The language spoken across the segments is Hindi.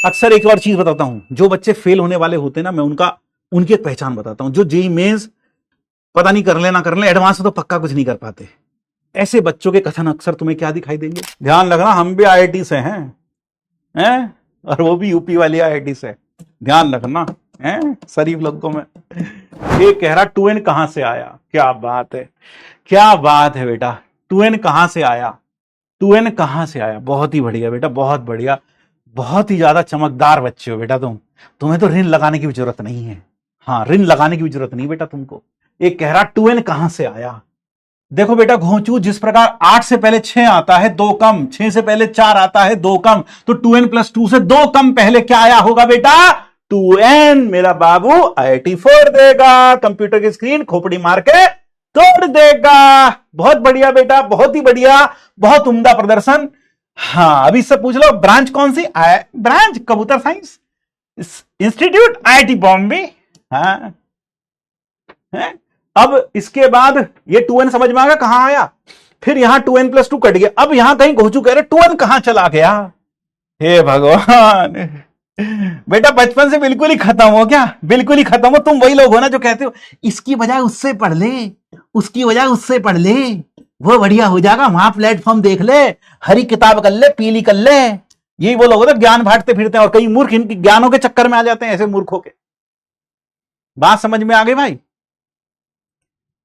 अक्सर एक और चीज बताता हूं, जो बच्चे फेल होने वाले होते हैं ना, मैं उनकी एक पहचान बताता हूं। जो जेईई मेंस पता नहीं कर ले एडवांस तो पक्का कुछ नहीं कर पाते, ऐसे बच्चों के कथन अक्सर तुम्हें क्या दिखाई देंगे? ध्यान रखना, हम भी आईआईटी से हैं और वो भी यूपी वाली आईआईटी से, ध्यान रखना हैं शरीफ लोगों में। ये कह रहा 2n कहां से आया? क्या बात है, क्या बात है बेटा, 2n कहां से आया? 2n कहां से आया? बहुत ही बढ़िया बेटा, बहुत बढ़िया, बहुत ही ज्यादा चमकदार बच्चे हो बेटा तुम्हें तो ऋण लगाने की भी जरूरत नहीं है। हाँ, ऋण लगाने की भी जरूरत नहीं बेटा तुमको। एक कह रहा 2n कहां से आया? देखो बेटा घोंचू, जिस प्रकार 8 से पहले 6 आता है 2 कम, 6 से पहले 4 आता है 2 कम, तो 2n + 2 से 2 कम पहले क्या आया होगा बेटा? 2n। मेरा बाबू IIT फोड़ देगा, कंप्यूटर की स्क्रीन खोपड़ी मार के तोड़ देगा। बहुत बढ़िया बेटा, बहुत ही बढ़िया, बहुत उम्दा प्रदर्शन। हाँ, अभी से पूछ लो ब्रांच कौन सी? Branch computer science institute IIT Bombay. हाँ है? अब इसके बाद ये 2n समझ में आ गया कहां आया? फिर यहां 2n + 2 कट गया। अब यहां कहीं घोंचू कह रहे 2n कहां चला गया? हे भगवान, बेटा बचपन से बिल्कुल ही खत्म हो क्या? बिल्कुल ही खत्म हो। तुम वही लोग हो ना जो कहते हो इसकी बजाय उससे पढ़ ले, उसकी बजाय उससे पढ़ ले, वो बढ़िया हो जाएगा, वहां प्लेटफॉर्म देख ले, हरी किताब कर ले, पीली कर ले। यही वो लोग होते ज्ञान बांटते फिरते हैं, और कई मूर्ख इनके ज्ञानों के चक्कर में आ जाते हैं, ऐसे मूर्खों के। बात समझ में आ गई भाई?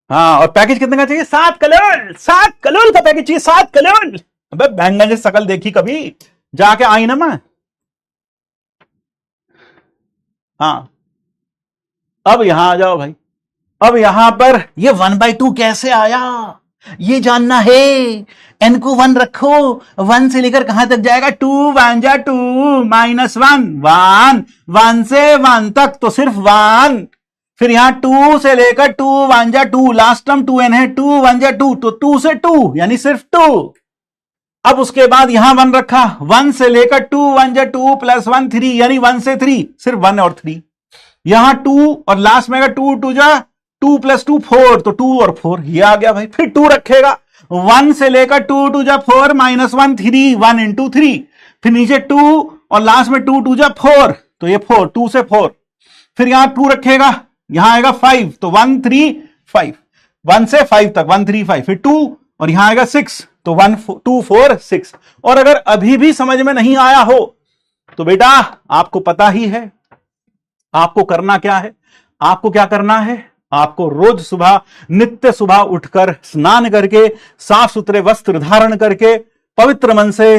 हाँ, और पैकेज कितने का चाहिए? 7 कलोल, 7 कलोल का पैकेज चाहिए, 7 कलोल। अबे बैंगन से शकल देखी कभी जाके आई ना मैं? हाँ, अब यहां आ जाओ भाई। अब यहां पर ये 1/2 कैसे आया ये जानना है। n को 1 रखो, 1 से लेकर कहां तक जाएगा? 2 1 जा 2 -1 1 1 से 1 तक तो सिर्फ 1। फिर यहां 2 से लेकर 2 1 जा 2, लास्ट टर्म 2n है, 2 1 जा 2 तो 2 से 2 यानी सिर्फ 2। अब उसके बाद यहां 1 रखा, 1 से लेकर 2 1 जा 2 + 1 3 यानी 1 से 3, सिर्फ 1 और 3। यहां 2 और लास्ट में 2 2 जा 2 + 2 4 तो 2 और 4 ये आ गया भाई। फिर 2 रखेगा, 1 से लेकर 2 2 जा 4 -1 3 1 × 3। फिर नीचे 2 और लास्ट में 2 2 जा 4 तो ये 4, 2 से 4। फिर यहां 2 रखेगा, यहां आएगा 5 तो 1 3 5, 1 से 5 तक 1 3 5। फिर 2 और यहां आएगा 6 तो 1 2 4 6। और अगर अभी भी समझ में नहीं आया हो तो बेटा आपको पता ही है आपको करना क्या है। आपको क्या करना है? आपको रोज सुबह, नित्य सुबह उठकर स्नान करके, साफ सुथरे वस्त्र धारण करके, पवित्र मन से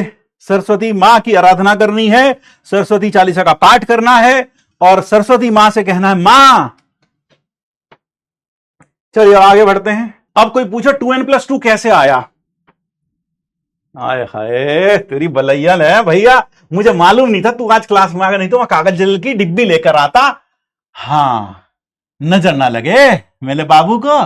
सरस्वती मां की आराधना करनी है, सरस्वती चालीसा का पाठ करना है और सरस्वती मां से कहना है मां। चलिए आगे बढ़ते हैं। अब कोई पूछो 2n + 2 कैसे आया? आए हाय तेरी बलैया है भैया, मुझे मालूम नहीं था तू आज क्लास में आ गया, नहीं तो मैं कागज जल की डिब्बी लेकर आता। हाँ, नजर ना लगे मेरे बाबू को।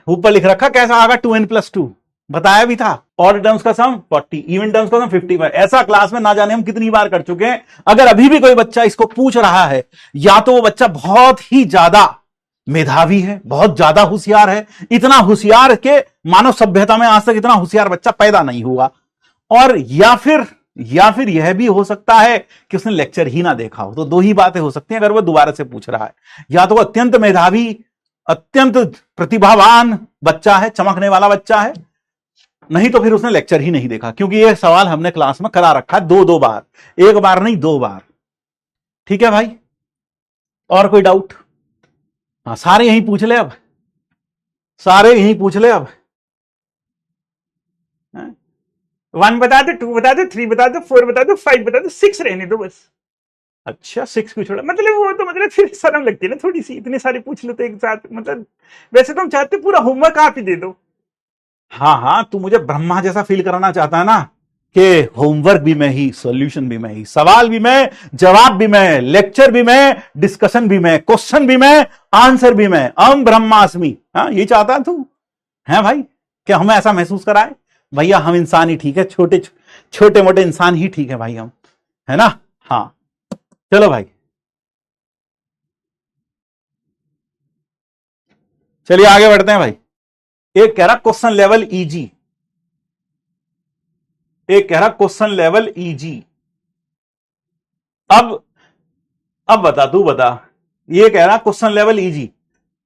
ऊपर लिख रखा कैसा आगा 2n + 2, बताया भी था। ऑड टर्म्स का सम 40, इवन टर्म्स का सम 55। ऐसा क्लास में ना जाने हम कितनी बार कर चुके हैं। अगर अभी भी कोई बच्चा इसको पूछ रहा है, या तो वो बच्चा बहुत ही ज्यादा मेधावी है, बहुत ज्यादा होशियार है, इतना होशियार के मानव सभ्यता में आज तक इतना होशियार बच्चा पैदा नहीं हुआ, और या फिर यह भी हो सकता है कि उसने लेक्चर ही ना देखा हो। तो दो ही बातें हो सकती हैं अगर वो दोबारा से पूछ रहा है। या तो वो अत्यंत मेधावी, अत्यंत प्रतिभावान बच्चा है, चमकने वाला बच्चा है, नहीं तो फिर उसने लेक्चर ही नहीं देखा। क्योंकि यह सवाल हमने क्लास में करा रखा है दो बार, एक बार नहीं 2 बार। ठीक है भाई, और कोई डाउट? हाँ, सारे यही पूछ ले अब, सारे यही पूछ ले अब। 1 बता दो, 2 बता दो, 3 बता दो, 4 बता दो, 5 बता दो, 6 रहने दो बस। अच्छा 6 क्यों छोड़ा? मतलब वो तो मतलब फिर शर्म लगती है ना थोड़ी सी, इतने सारे पूछ लो तो एक साथ। मतलब वैसे तो हम चाहते पूरा होमवर्क आप ही दे दो। हाँ, तू मुझे ब्रह्मा जैसा फील कराना चाहता है ना, कि होमवर्क भी मैं ही, सॉल्यूशन भी मैं ही, सवाल भी मैं, जवाब भी मैं, लेक्चर भी मैं, डिस्कशन भी मैं, क्वेश्चन भी मैं, आंसर भी मैं, अहम ब्रह्मास्मि। हाँ, ये चाहता है तू? है भाई, क्या हमें ऐसा महसूस कराए? भैया हम इंसान ही ठीक है, छोटे मोटे इंसान ही ठीक है भाई हम, है ना? हाँ, चलो भाई, चलिए आगे बढ़ते हैं भाई। एक कह रहा क्वेश्चन लेवल इजी, एक कह रहा क्वेश्चन लेवल इजी। अब बता, तू बता, ये कह रहा question level easy,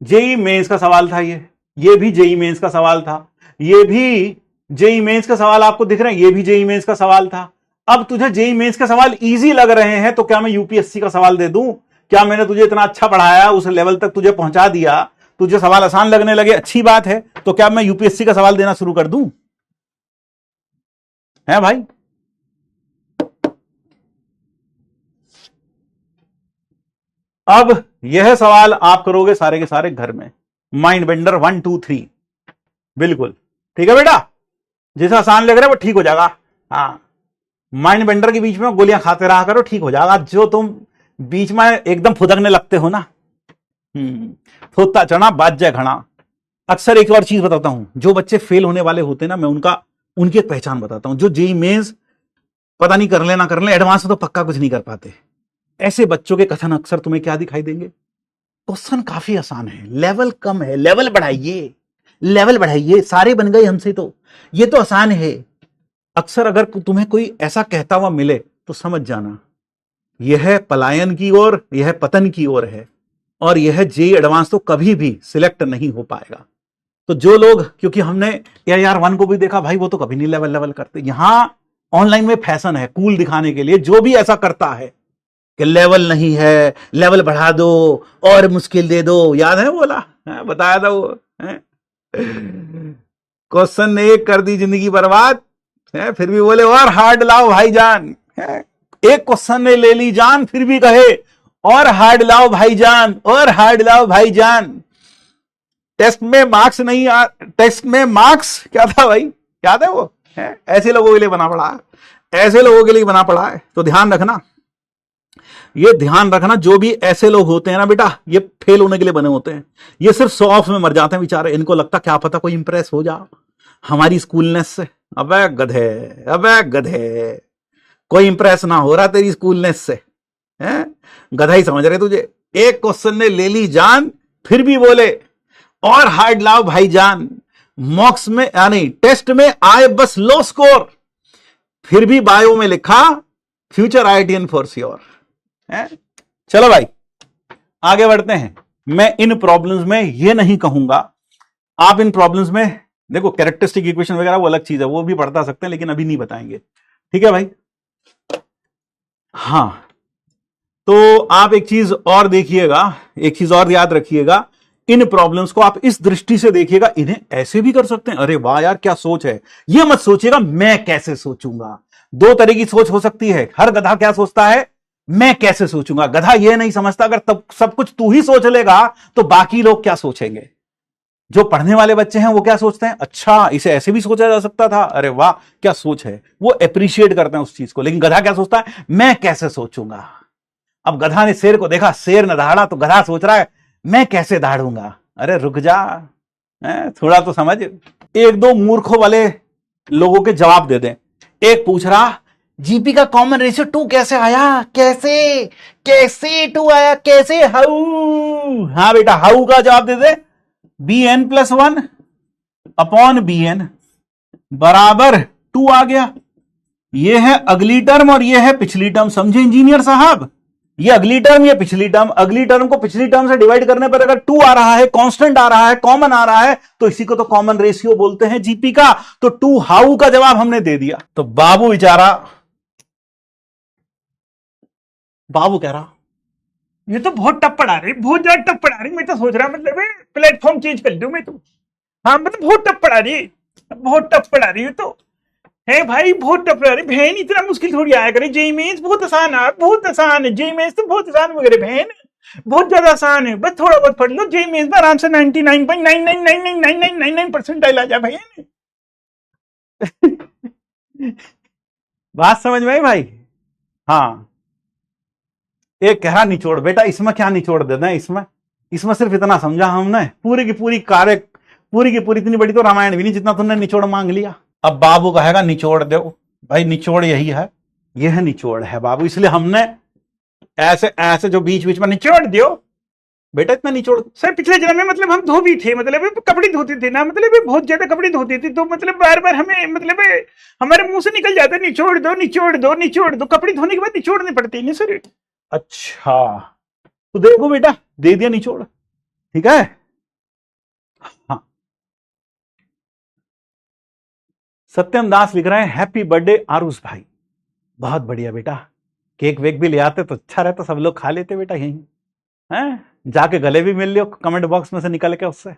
JEE Mains का सवाल था ये भी जेई मेंस का सवाल था, ये भी जेई मेंस का सवाल आपको दिख रहे हैं, ये भी जेई मेंस का सवाल था। अब तुझे जेई मेंस के सवाल इजी लग रहे हैं तो क्या मैं यूपीएससी का सवाल दे दूं? क्या मैंने तुझे इतना अच्छा पढ़ाया, उस लेवल तक तुझे पहुंचा दिया, तुझे सवाल आसान लगने लगे, अच्छी बात है, तो क्या मैं यूपीएससी का सवाल देना शुरू कर दूं? है भाई? अब यह सवाल आप करोगे सारे के सारे घर में, माइंड बेंडर 1 2 3, बिल्कुल ठीक है बेटा, जैसा आसान लग रहा है वो ठीक हो जाएगा। हाँ, माइंड बेंडर के बीच में गोलियां खाते रहा करो, ठीक हो जाएगा। जो तुम बीच में एकदम फुदकने लगते हो ना, फुदता चढ़ा बाज जाए खड़ा। अक्सर एक और चीज बताता हूं, जो बच्चे फेल होने वाले होते हैं ना, मैं उनकी एक पहचान बताता हूं। जो जेई मेंस पता नहीं कर ले ना कर ले, एडवांस में तो पक्का कुछ नहीं कर पाते, ऐसे बच्चों के कथन अक्सर तुम्हें क्या दिखाई देंगे? क्वेश्चन काफी आसान है, लेवल कम है, लेवल बढ़ाइए, लेवल बढ़ाइए, सारे बन गए हमसे तो ये तो आसान है। अक्सर अगर तुम्हें कोई ऐसा कहता हुआ मिले तो समझ जाना यह पलायन की ओर, यह पतन की ओर है, और यह जेई एडवांस तो कभी भी सिलेक्ट नहीं हो पाएगा। तो जो लोग, क्योंकि हमने AIR 1 को भी देखा भाई, वो तो कभी नहीं लेवल करते। यहां ऑनलाइन में फैशन है कूल दिखाने के लिए, जो भी ऐसा करता है कि लेवल नहीं है, लेवल बढ़ा दो और मुश्किल दे दो, याद है बोला, बताया था वो, क्वेश्चन ने एक कर दी जिंदगी बर्बाद, फिर भी बोले और हार्ड लाओ भाईजान, एक क्वेश्चन ने ले ली जान, फिर भी कहे और हार्ड लाओ भाईजान, और हार्ड लाओ भाईजान। टेस्ट में मार्क्स नहीं टेस्ट में मार्क्स क्या था भाई, याद है वो, ऐसे लोगों के लिए बना पड़ा है, ऐसे लोगों के लिए बना पड़ा है। तो ध्यान रखना, ये ध्यान रखना, जो भी ऐसे लोग होते हैं ना बेटा, ये फेल होने के लिए बने होते हैं। ये सिर्फ 100 ऑफ में मर जाते हैं बेचारे, इनको लगता क्या पता कोई इंप्रेस हो जा हमारी स्कूलनेस से। अबे गधे, अबे गधे, कोई इंप्रेस ना हो रहा तेरी स्कूलनेस से, गधा ही समझ रहे तुझे। एक क्वेश्चन ने ले ली जान, फिर भी बोले और हार्ड लाओ भाईजान। मॉक्स में यानी टेस्ट में आए बस लो स्कोर, फिर भी बायो में लिखा फ्यूचर IITian फॉर श्योर। चलो भाई आगे बढ़ते हैं। मैं इन प्रॉब्लम्स में ये नहीं कहूंगा, आप इन प्रॉब्लम्स में देखो कैरेक्टरिस्टिक इक्वेशन वगैरह वो अलग चीज है, वो भी पढ़ता सकते हैं, लेकिन अभी नहीं बताएंगे, ठीक है भाई। हां, तो आप एक चीज और देखिएगा, एक चीज और याद रखिएगा, इन प्रॉब्लम्स को आप इस दृष्टि से देखिएगा, इन्हें ऐसे भी कर सकते हैं, अरे वाह यार क्या सोच है, ये मत सोचिएगा मैं कैसे सोचूंगा। दो तरह की सोच हो सकती है। हर गधा क्या सोचता है, मैं कैसे सोचूंगा। गधा ये नहीं समझता अगर तब सब कुछ तू ही सोच लेगा तो बाकी लोग क्या सोचेंगे। जो पढ़ने वाले बच्चे हैं वो क्या सोचते हैं, अच्छा इसे ऐसे भी सोचा जा सकता था, अरे वाह क्या सोच है, वो अप्रिशिएट करते हैं उस चीज को। लेकिन गधा क्या सोचता है, मैं कैसे सोचूंगा। अब गधा ने शेर को देखा, शेर ने दहाड़ा, तो गधा सोच रहा है मैं कैसे दहाड़ूंगा। अरे रुक जा, थोड़ा तो समझ। एक दो मूर्खों वाले लोगों के जवाब दे दें। एक पूछ रहा जीपी का कॉमन रेशियो 2 कैसे आया, कैसे कैसे 2 आया, कैसे, हाउ। हाँ बेटा, हाउ का जवाब दे दे, bn+1 अपॉन bn बराबर 2 आ गया। ये है अगली टर्म और ये है पिछली टर्म, समझे इंजीनियर साहब। ये अगली टर्म, ये पिछली टर्म, अगली टर्म को पिछली टर्म से डिवाइड करने पर अगर 2 आ रहा है, कांस्टेंट आ रहा है, कॉमन आ रहा है, तो इसी को तो कॉमन रेशियो बोलते हैं जीपी का। तो 2 हाउ का जवाब हमने दे दिया। तो बाबू बेचारा, बाबू कह रहा ये तो बहुत टफ पढ़ा रही, बहुत ज्यादा टफ पढ़ा रही। मैं तो सोच रहा मतलब प्लेटफॉर्म चेंज कर दूं मैं तो। हाँ मतलब बहुत टफ पढ़ा रही, बहुत टफ पढ़ा रही है तो है भाई, बहुत टफ पढ़ा रही बहन। इतना मुश्किल थोड़ी आया करे, जेई मेंस बहुत आसान है, बहुत आसान है। जेई मेंस तो बहुत आसान वगैरह बहन, बहुत ज्यादा आसान है। बस थोड़ा बहुत पढ़ लो, जेई मेंस में आराम से 99.99999999% आ जाए बहन। बात समझ में आई भाई। हाँ, एक कह रहा निचोड़, बेटा इसमें क्या निचोड़ देना है, इसमें सिर्फ इतना समझा हमने, पूरी की पूरी इतनी बड़ी तो रामायण भी नहीं जितना तुमने निचोड़ मांग लिया। अब बाबू कहेगा निचोड़ दो, भाई निचोड़ यही है, यह निचोड़ है बाबू, इसलिए हमने ऐसे ऐसे जो बीच बीच में निचोड़ दियो बेटा, इतना निचोड़। सर पिछले जन्म में मतलब हम धोबी थे, मतलब कपड़े धोते थे ना, मतलब बहुत ज्यादा कपड़े धोते थे, तो मतलब बार बार हमें मतलब हमारे मुंह से निकल जाता है निचोड़ दो निचोड़ दो निचोड़ दो। कपड़े धोने के बाद निचोड़ने पड़ते हैं सर। अच्छा, तो देखो बेटा, दे दिया निचोड़, ठीक है। हाँ, सत्यम दास लिख रहे हैं हैप्पी बर्थडे आरुष भाई। बहुत बढ़िया बेटा, केक वेक भी ले आते तो अच्छा रहता, सब लोग खा लेते बेटा यहीं, हैं, जाके गले भी मिल लियो कमेंट बॉक्स में से निकल के उससे।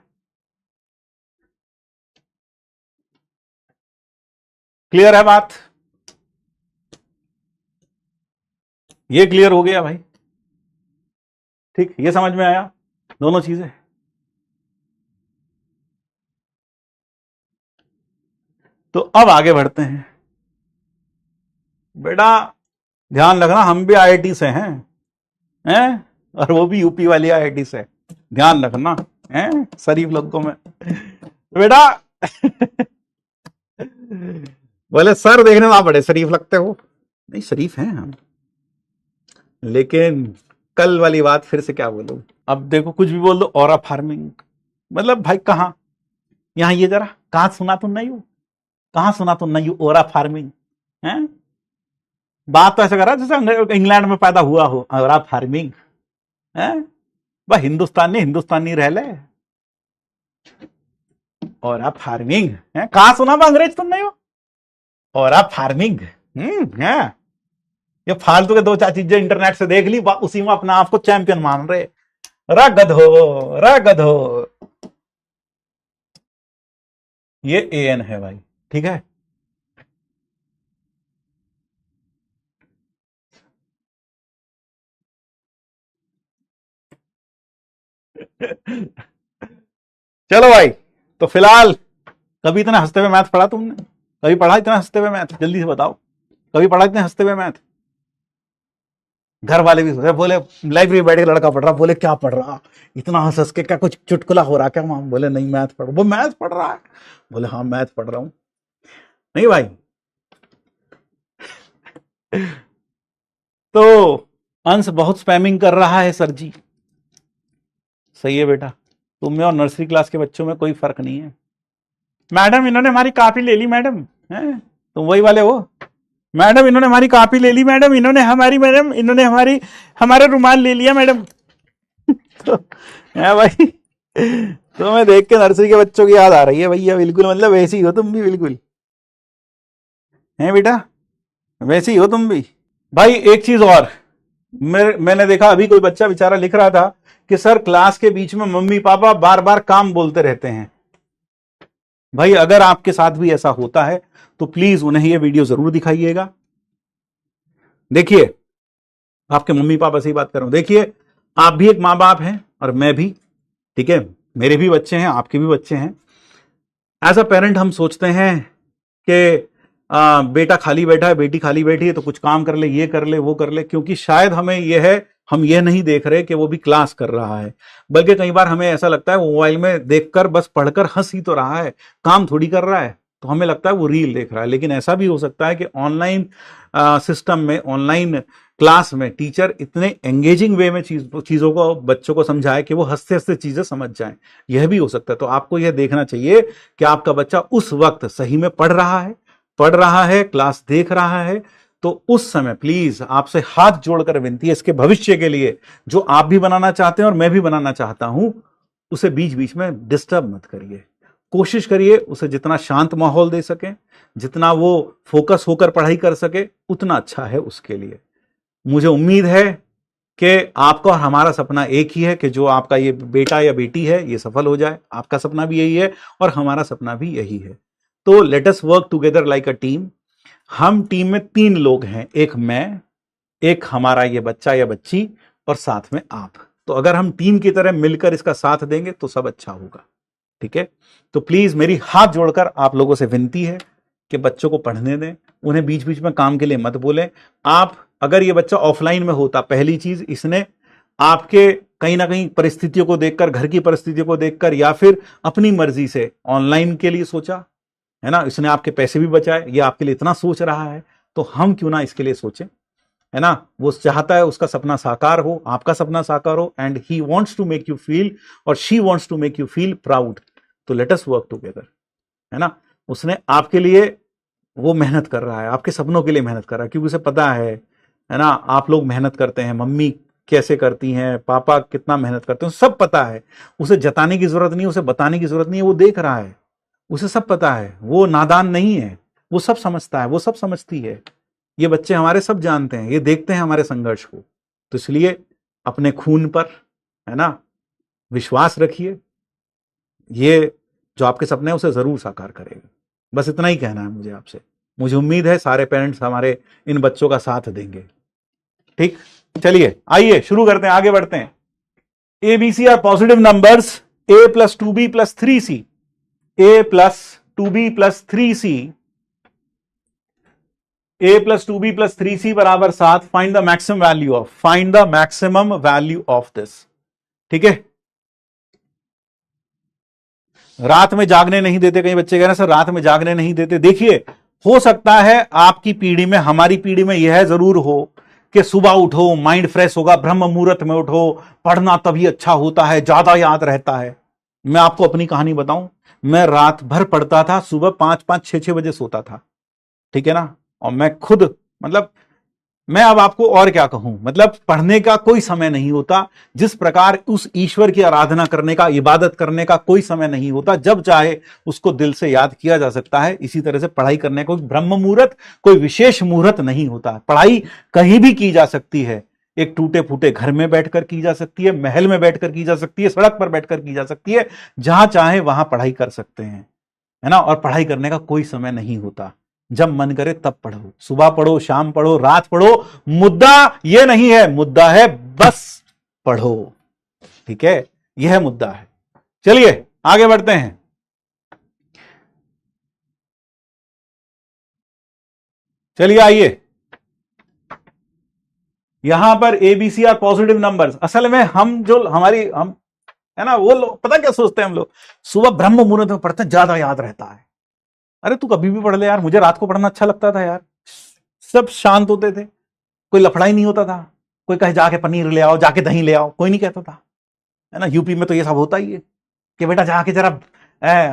क्लियर है बात? ये क्लियर हो गया भाई, ठीक, ये समझ में आया दोनों चीजें। तो अब आगे बढ़ते हैं बेटा, ध्यान रखना हम भी आईआईटी से हैं, और वो भी यूपी वाली आईआईटी से, ध्यान रखना, हैं शरीफ लोगों में। तो बेटा बोले सर देखने में आप बड़े शरीफ लगते हो, नहीं शरीफ हैं हम, लेकिन कल वाली बात फिर से क्या बोलूं, अब देखो कुछ भी बोल दो, ऑरा फार्मिंग मतलब भाई कहां, यहां ये जरा कहां सुना तुम नहीं हो, कहां सुना तुम नहीं हो ओरा फार्मिंग, हैं, बात तो ऐसा कर रहा जैसे इंग्लैंड में पैदा हुआ हो, ओरा फार्मिंग, हैं, भाई हिंदुस्तानी हिंदुस्तानी रह ले, ओरा फार्मिंग है, कहां सुना बा अंग्रेज तुम नहीं हो, ओरा फार्मिंग, है, ये फालतू के दो चार चीजें इंटरनेट से देख ली, उसी में अपना आप को चैंपियन मान रहे, रगद हो, ये एन है भाई, ठीक है। चलो भाई, तो फिलहाल कभी इतना हंसते हुए मैथ पढ़ा तुमने, कभी पढ़ा इतना हंसते हुए मैथ, जल्दी से बताओ, कभी पढ़ा इतने हंसते हुए मैथ? घर वाले भी सोच रहे, बोले लाइब्रेरी बैठ के लड़का पढ़ रहा, बोले क्या पढ़ रहा, इतना हंस हंस के, क्या कुछ चुटकुला हो रहा क्या माम, बोले नहीं मैथ पढ़, वो मैथ पढ़ रहा है, बोले हाँ मैथ पढ़ रहा हूं, नहीं भाई। तो अंश बहुत स्पैमिंग कर रहा है सर जी, सही है बेटा, तुम में और नर्सरी क्लास के बच्चों में कोई फर्क नहीं है। मैडम इन्होंने हमारी कॉपी ले ली मैडम, हैं, तुम वही वाले हो, मैडम इन्होंने हमारी कॉपी ले ली मैडम, मैडम इन्होंने हमारा रुमाल ले लिया मैडम। तो है भाई, तो मैं देख के नर्सरी के बच्चों की याद आ रही है भैया, बिल्कुल मतलब वैसे ही हो तुम भी, बिल्कुल हैं बेटा, वैसे ही हो तुम भी। भाई एक चीज और, मैंने देखा अभी कोई बच्चा बेचारा लिख रहा था कि सर क्लास के बीच में मम्मी पापा बार बार काम बोलते रहते हैं। भाई अगर आपके साथ भी ऐसा होता है तो प्लीज उन्हें ये वीडियो जरूर दिखाइएगा। देखिए, आपके मम्मी पापा से ही बात कर रहा हूं, देखिए आप भी एक माँ बाप हैं और मैं भी, ठीक है, मेरे भी बच्चे हैं, आपके भी बच्चे हैं। एज अ पेरेंट हम सोचते हैं कि बेटा खाली बैठा है, बेटी खाली बैठी है, तो कुछ काम कर ले, ये कर ले, वो कर ले, क्योंकि शायद हमें यह है, हम ये नहीं देख रहे कि वो भी क्लास कर रहा है, बल्कि कई बार हमें ऐसा लगता है वो मोबाइल में देखकर बस पढ़कर हंस ही तो रहा है, काम थोड़ी कर रहा है, तो हमें लगता है वो रील देख रहा है। लेकिन ऐसा भी हो सकता है कि ऑनलाइन सिस्टम में, ऑनलाइन क्लास में टीचर इतने एंगेजिंग वे में चीजों को बच्चों को समझाए कि वो हंसते हंसते चीजें समझ जाएं, यह भी हो सकता है। तो आपको यह देखना चाहिए कि आपका बच्चा उस वक्त सही में पढ़ रहा है, क्लास देख रहा है, तो उस समय प्लीज आपसे हाथ जोड़कर विनती है, इसके भविष्य के लिए जो आप भी बनाना चाहते हैं और मैं भी बनाना चाहता हूं, उसे बीच बीच में डिस्टर्ब मत करिए। कोशिश करिए उसे जितना शांत माहौल दे सके, जितना वो फोकस होकर पढ़ाई कर सके, उतना अच्छा है उसके लिए। मुझे उम्मीद है कि आपका और हमारा सपना एक ही है कि जो आपका ये बेटा या बेटी है ये सफल हो जाए। आपका सपना भी यही है और हमारा सपना भी यही है। तो let us work together like a team. हम टीम में 3 लोग हैं, एक मैं, एक हमारा ये बच्चा या बच्ची, और साथ में आप। तो अगर हम टीम की तरह मिलकर इसका साथ देंगे तो सब अच्छा होगा, ठीक है। तो प्लीज मेरी हाथ जोड़कर आप लोगों से विनती है कि बच्चों को पढ़ने दें, उन्हें बीच बीच में काम के लिए मत बोलें। आप, अगर ये बच्चा ऑफलाइन में होता, पहली चीज इसने आपके कहीं ना कहीं परिस्थितियों को देखकर, घर की परिस्थितियों को देखकर, या फिर अपनी मर्जी से ऑनलाइन के लिए सोचा, है ना, इसने आपके पैसे भी बचाए, ये आपके लिए इतना सोच रहा है, तो हम क्यों ना इसके लिए सोचें, है ना। वो चाहता है उसका सपना साकार हो, आपका सपना साकार हो, and he wants to make you feel, और she wants to make you feel proud. तो लेट अस वर्क टुगेदर, है ना। उसने आपके लिए वो मेहनत कर रहा है, आपके सपनों के लिए मेहनत कर रहा है, क्योंकि उसे पता है है ना, आप लोग मेहनत करते हैं, मम्मी कैसे करती हैं, पापा कितना मेहनत करते हैं, सब पता है। उसे जताने की जरूरत नहीं, उसे बताने की जरूरत नहीं है, वो देख रहा है, उसे सब पता है, वो नादान नहीं है, वो सब समझता है, वो सब समझती है। ये बच्चे हमारे सब जानते हैं, ये देखते हैं हमारे संघर्ष को। तो इसलिए अपने खून पर, है ना, विश्वास रखिए, ये जो आपके सपने हैं उसे जरूर साकार करेगा। बस इतना ही कहना है मुझे आपसे। मुझे उम्मीद है सारे पेरेंट्स हमारे इन बच्चों का साथ देंगे। ठीक, चलिए आइए शुरू करते हैं, आगे बढ़ते हैं। ABC are positive numbers, A + 2B + 3C, A + 2B + 3C, A + 2B + 3C बराबर 7। Find the maximum value of this. ठीक है, रात में जागने नहीं देते, कई बच्चे कह रहे हैं सर रात में जागने नहीं देते। देखिए, हो सकता है आपकी पीढ़ी में, हमारी पीढ़ी में यह जरूर हो कि सुबह उठो, माइंड फ्रेश होगा, ब्रह्म मुहूर्त में उठो, पढ़ना तभी अच्छा होता है, ज्यादा याद रहता है। मैं आपको अपनी कहानी बताऊं, मैं रात भर पढ़ता था, सुबह 5-5, 6-6 बजे सोता था। ठीक है ना, और मैं खुद, मतलब मैं अब आपको और क्या कहूं, मतलब पढ़ने का कोई समय नहीं होता। जिस प्रकार उस ईश्वर की आराधना करने का, इबादत करने का कोई समय नहीं होता, जब चाहे उसको दिल से याद किया जा सकता है, इसी तरह से पढ़ाई करने का कोई ब्रह्म मुहूर्त, कोई विशेष मुहूर्त नहीं होता। पढ़ाई कहीं भी की जा सकती है, एक टूटे फूटे घर में बैठकर की जा सकती है, महल में बैठकर की जा सकती है, सड़क पर बैठकर की जा सकती है, जहां चाहे वहां पढ़ाई कर सकते हैं, है ना। और पढ़ाई करने का कोई समय नहीं होता, जब मन करे तब पढ़ो, सुबह पढ़ो, शाम पढ़ो, रात पढ़ो, मुद्दा यह नहीं है, मुद्दा है बस पढ़ो। ठीक है, यह मुद्दा है। चलिए आगे बढ़ते हैं। चलिए आइए, यहां पर ABC आर पॉजिटिव नंबर्स। असल में हम जो हम है ना, वो लोग पता क्या सोचते हैं, हम लोग सुबह ब्रह्म मुहूर्त में पढ़ते हैं, ज्यादा याद रहता है। अरे तू कभी भी पढ़ ले यार, मुझे रात को पढ़ना अच्छा लगता था यार, सब शांत होते थे, कोई लफड़ा ही नहीं होता था। कोई कहे जाके पनीर ले आओ, जाके दही ले आओ, कोई नहीं कहता था, है ना। यूपी में तो ये सब होता ही है कि बेटा जाके जरा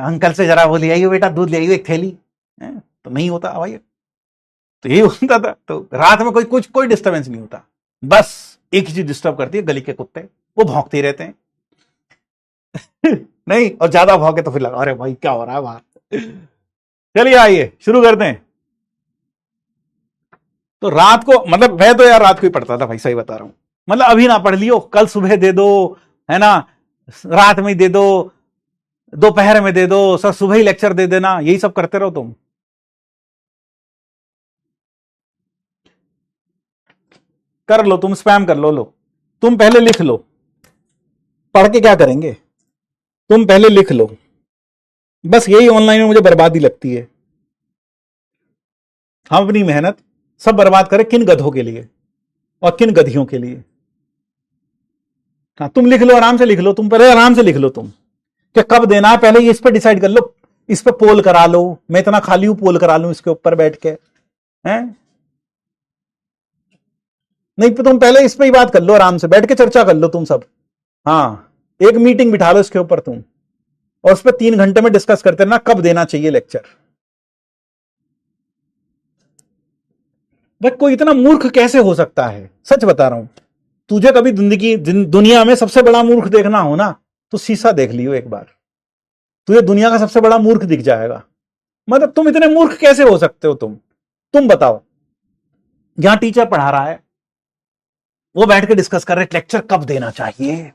अंकल से जरा वो ले आइयो, बेटा दूध ले आइयो एक थैली, तो नहीं होता भाई। तो यही होता था। तो रात में कोई डिस्टर्बेंस नहीं होता, बस एक ही चीज डिस्टर्ब करती है, गली के कुत्ते, वो भौंकते रहते हैं। नहीं, और ज्यादा भौंके तो फिर लगा अरे भाई क्या हो रहा है बाहर। चलिए आइए शुरू करते हैं। तो रात को, मतलब मैं तो यार रात को ही पढ़ता था भाई, सही बता रहा हूं। मतलब अभी ना पढ़ लियो, कल सुबह दे दो, है ना, रात में दे दो, दोपहर में दे दो, सर सुबह ही लेक्चर दे देना, यही सब करते रहो तुम। कर लो तुम, स्पैम कर लो। तुम पहले लिख लो, पढ़ के क्या करेंगे, तुम पहले लिख लो। बस यही ऑनलाइन में मुझे बर्बादी लगती है। हम अपनी मेहनत सब बर्बाद करें किन गधों के लिए और किन गधियों के लिए। हाँ, तुम लिख लो, आराम से लिख लो, तुम पहले आराम से लिख लो, तुम कि कब देना है, पहले इस पर डिसाइड कर लो, इस पर पोल करा लो, मैं इतना खाली हूं, पोल करा लूं इसके ऊपर बैठ के, हैं। नहीं तो तुम पहले इस पे ही बात कर लो, आराम से बैठ के चर्चा कर लो तुम सब। हाँ, एक मीटिंग बिठा लो इसके ऊपर तुम, और उस पर 3 घंटे में डिस्कस करते रहना कब देना चाहिए लेक्चर। भाई कोई इतना मूर्ख कैसे हो सकता है, सच बता रहा हूं। तुझे कभी दुनिया में सबसे बड़ा मूर्ख देखना हो ना, तो शीशा देख लियो एक बार, तुझे दुनिया का सबसे बड़ा मूर्ख दिख जाएगा। मतलब तुम इतने मूर्ख कैसे हो सकते हो, तुम बताओ। यहां टीचर पढ़ा रहा है, वो बैठ के डिस्कस कर रहे लेक्चर कब देना चाहिए,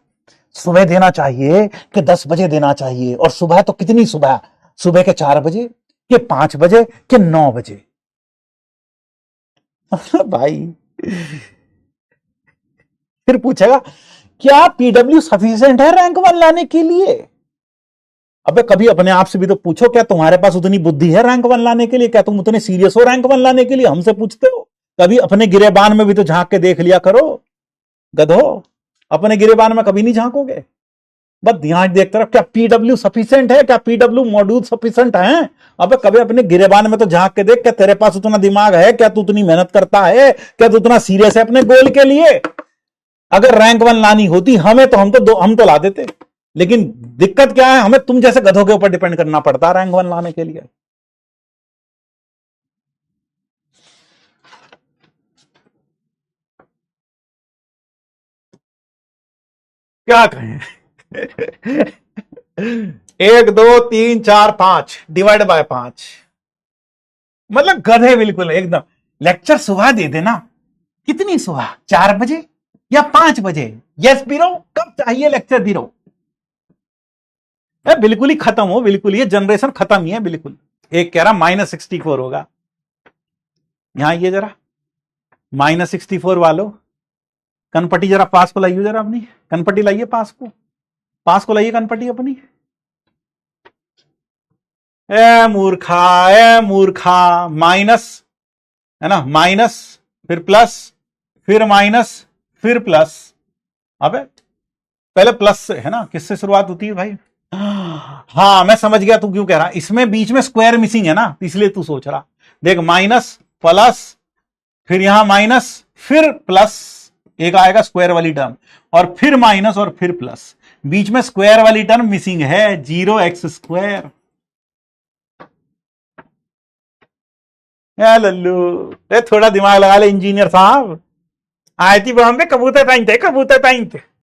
सुबह देना चाहिए कि 10 बजे देना चाहिए, और सुबह तो कितनी सुबह, सुबह के 4 बजे कि 5 बजे कि 9 बजे। भाई फिर पूछेगा क्या PW सफिशिएंट है रैंक 1 लाने के लिए। अबे कभी अपने आप से भी तो पूछो, क्या तुम्हारे पास उतनी बुद्धि है रैंक 1 लाने के लिए, क्या तुम उतने सीरियस हो रैंक 1 लाने के लिए, हमसे पूछते हो। कभी अपने गिरेबान में भी तो झांक के देख लिया करो, गधो। अपने गिरेबान में कभी नहीं झांकोगे, बस ध्यान देखते रहो क्या PW सफिशिएंट है, क्या PW मॉड्यूल सफिशिएंट है। अबे कभी अपने गिरेबान में तो झांक के देख, क्या तेरे पास उतना दिमाग है, क्या तू उतनी मेहनत करता है, क्या तू उतना सीरियस है अपने गोल के लिए। अगर रैंक 1 लानी होती हमें तो हम तो ला देते, लेकिन दिक्कत क्या है, हमें तुम जैसे गधों के ऊपर डिपेंड करना पड़ता है रैंक 1 लाने के लिए। क्या कहें। 1 2 3 4 5 डिवाइड बाय 5, मतलब गधे बिल्कुल एकदम। लेक्चर सुबह दे देना, कितनी सुबह, 4 बजे या 5 बजे? यस बीरो, कब चाहिए लेक्चर बीरो? बिल्कुल ही खत्म हो, बिल्कुल ये जनरेशन खत्म ही है बिल्कुल। एक कह रहा -64 होगा, यहां ये जरा -64 वालों, कनपटी जरा पास को लाइए, जरा अपनी कनपटी लाइए, पास को लाइए कनपटी अपनी। ए मूर्खा, माइनस है ना, माइनस फिर प्लस फिर माइनस फिर प्लस। अबे पहले प्लस से है ना, किससे शुरुआत होती है भाई? हाँ मैं समझ गया तू क्यों कह रहा, इसमें बीच में स्क्वायर मिसिंग है ना, इसलिए तू सोच रहा। देख, माइनस प्लस फिर यहां माइनस फिर प्लस, एक आएगा स्क्वायर वाली टर्म, और फिर माइनस और फिर प्लस, बीच में स्क्वायर वाली टर्म मिसिंग है, 0x²। लल्लू, थोड़ा दिमाग लगा ले इंजीनियर साहब। आई थी बॉम्बे, कबूतर टाइम थे, कबूतर टाइम थे।